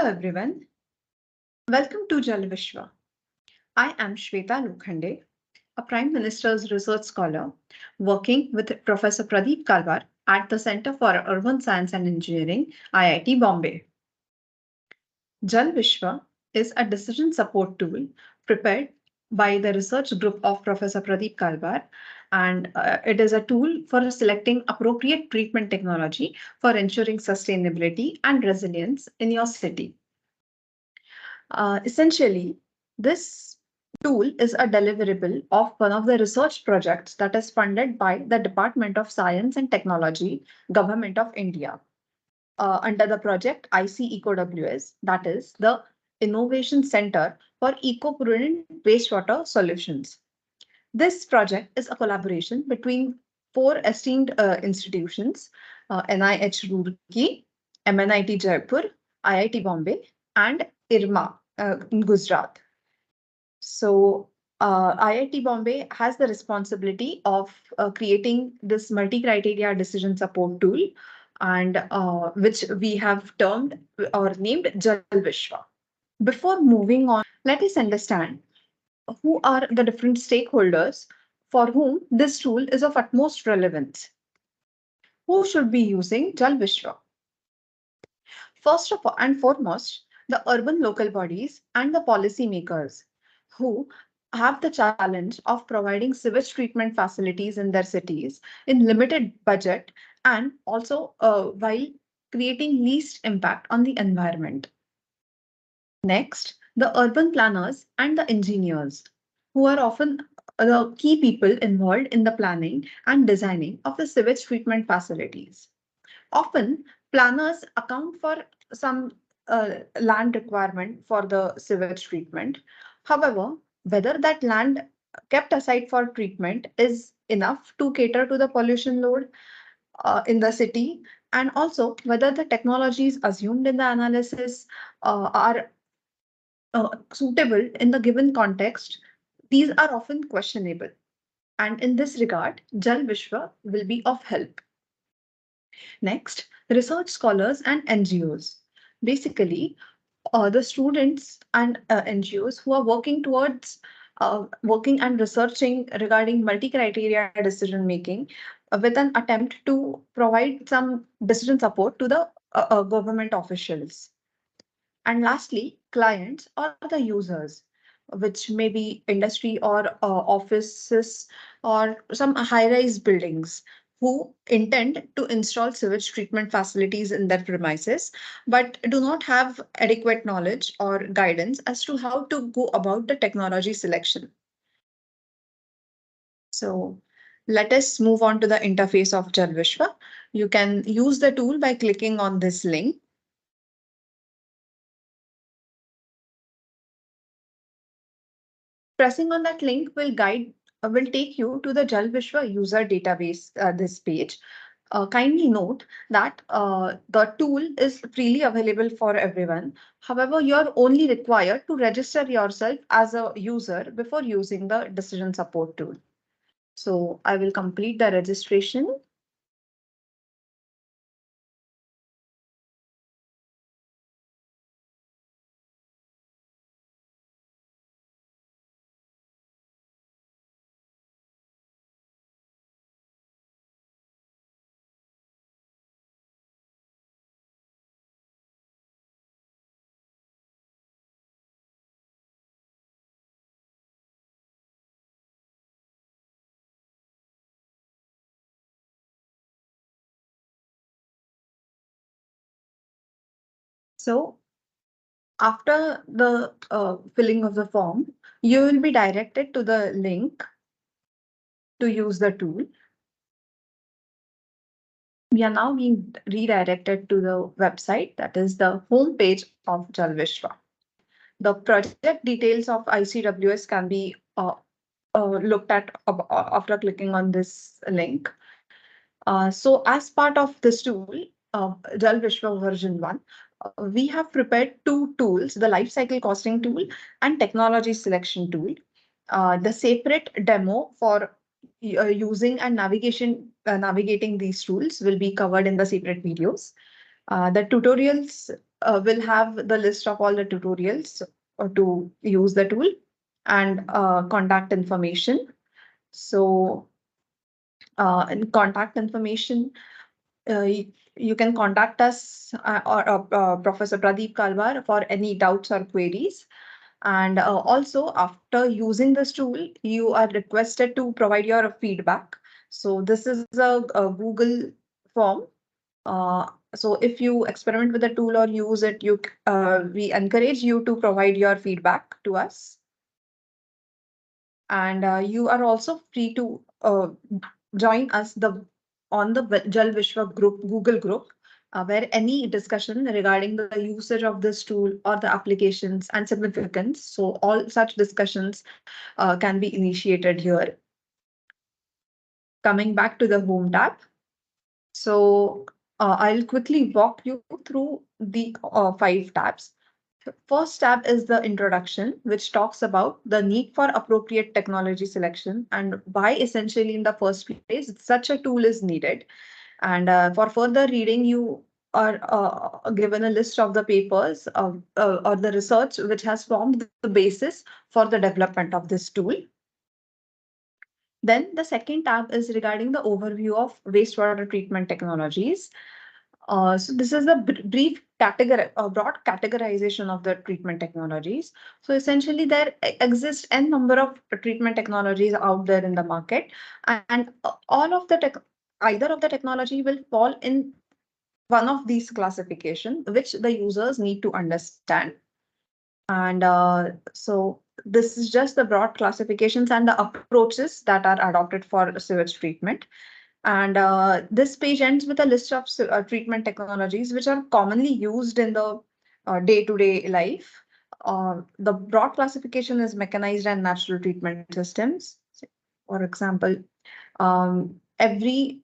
everyone. Welcome to JalVishwa. I am Shweta Lokhande, a Prime Minister's research scholar working with Professor Pradeep Kalwar at the Center for Urban Science and Engineering, IIT Bombay. JalVishwa is a decision support tool prepared by the research group of Professor Pradeep Kalwar, and it is a tool for selecting appropriate treatment technology for ensuring sustainability and resilience in your city. Essentially, this tool is a deliverable of one of the research projects that is funded by the Department of Science and Technology, Government of India, under the project IC-EcoWS, that is the Innovation Center for Eco-prudent Wastewater Solutions. This project is a collaboration between four esteemed institutions, NIH Roorkee, MNIT Jaipur, IIT Bombay, and IRMA in Gujarat. So IIT Bombay has the responsibility of creating this multi-criteria decision support tool, and which we have termed or named JalVishwa. Before moving on, let us understand who are the different stakeholders for whom this tool is of utmost relevance. Who should be using JalVishwa? First of all and foremost, the urban local bodies and the policymakers who have the challenge of providing sewage treatment facilities in their cities in limited budget and also while creating least impact on the environment. Next, the urban planners and the engineers who are often the key people involved in the planning and designing of the sewage treatment facilities. Often, planners account for some land requirement for the sewage treatment. However, whether that land kept aside for treatment is enough to cater to the pollution load in the city, and also whether the technologies assumed in the analysis are suitable in the given context, these are often questionable. And in this regard, JalVishwa will be of help. Next, research scholars and NGOs. Basically, the students and NGOs who are working towards working and researching regarding multi-criteria decision making with an attempt to provide some decision support to the government officials. And lastly, clients or the users, which may be industry or offices or some high-rise buildings who intend to install sewage treatment facilities in their premises, but do not have adequate knowledge or guidance as to how to go about the technology selection. So let us move on to the interface of JalVishwa. You can use the tool by clicking on this link. Pressing on that link will take you to the JalVishwa user database, this page. Kindly note that the tool is freely available for everyone. However, you're only required to register yourself as a user before using the decision support tool. So I will complete the registration. So after the filling of the form, you will be directed to the link to use the tool. We are now being redirected to the website, that is the home page of JalVishwa. The project details of IC-EcoWS can be looked at after clicking on this link. So as part of this tool, JalVishwa version 1, we have prepared two tools, the lifecycle costing tool and technology selection tool. The separate demo for using and navigating these tools will be covered in the separate videos. The tutorials will have the list of all the tutorials to use the tool and contact information. So in contact information, you can contact us or Professor Pradeep Kalwar for any doubts or queries. And also, after using this tool, you are requested to provide your feedback. So this is a Google form. So if you experiment with the tool or use it, we encourage you to provide your feedback to us. And you are also free to join us on the JalVishwa group, Google group, where any discussion regarding the usage of this tool or the applications and significance. So all such discussions can be initiated here. Coming back to the Home tab. So I'll quickly walk you through the 5 tabs. First tab is the introduction, which talks about the need for appropriate technology selection and why essentially in the first place such a tool is needed. And for further reading, you are given a list of the papers or the research which has formed the basis for the development of this tool. Then the second tab is regarding the overview of wastewater treatment technologies. So this is a brief broad categorization of the treatment technologies. So essentially, there exists n number of treatment technologies out there in the market, and all of the either of the technology will fall in one of these classification, which the users need to understand. And so this is just the broad classifications and the approaches that are adopted for sewage treatment. And this page ends with a list of treatment technologies which are commonly used in the day-to-day life. The broad classification is mechanized and natural treatment systems. For example, every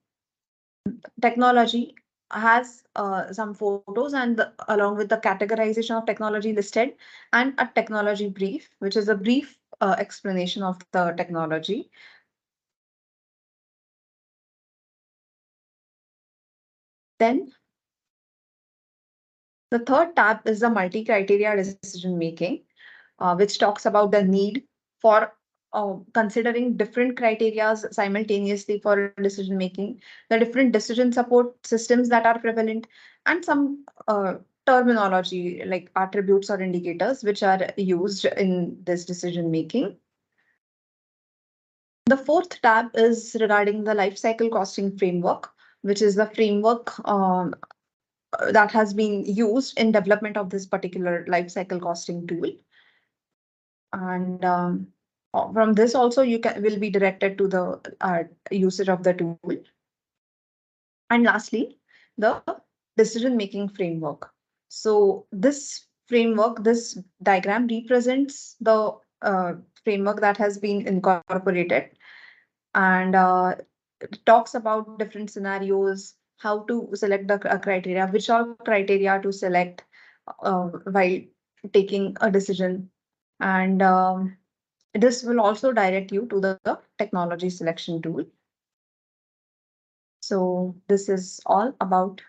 technology has some photos and along with the categorization of technology listed and a technology brief, which is a brief explanation of the technology. Then the third tab is the multi-criteria decision making, which talks about the need for considering different criteria simultaneously for decision making, the different decision support systems that are prevalent, and some terminology like attributes or indicators which are used in this decision making. The fourth tab is regarding the life cycle costing framework, which is the framework that has been used in development of this particular life cycle costing tool. And from this also you will be directed to the usage of the tool. And lastly, the decision making framework. So this framework, this diagram represents the framework that has been incorporated, and it talks about different scenarios, how to select the criteria, which are criteria to select while taking a decision. And this will also direct you to the technology selection tool. So this is all about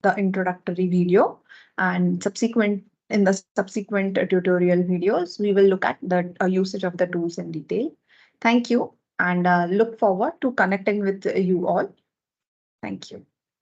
the introductory video, and in the subsequent tutorial videos, we will look at the usage of the tools in detail. Thank you, and look forward to connecting with you all. Thank you.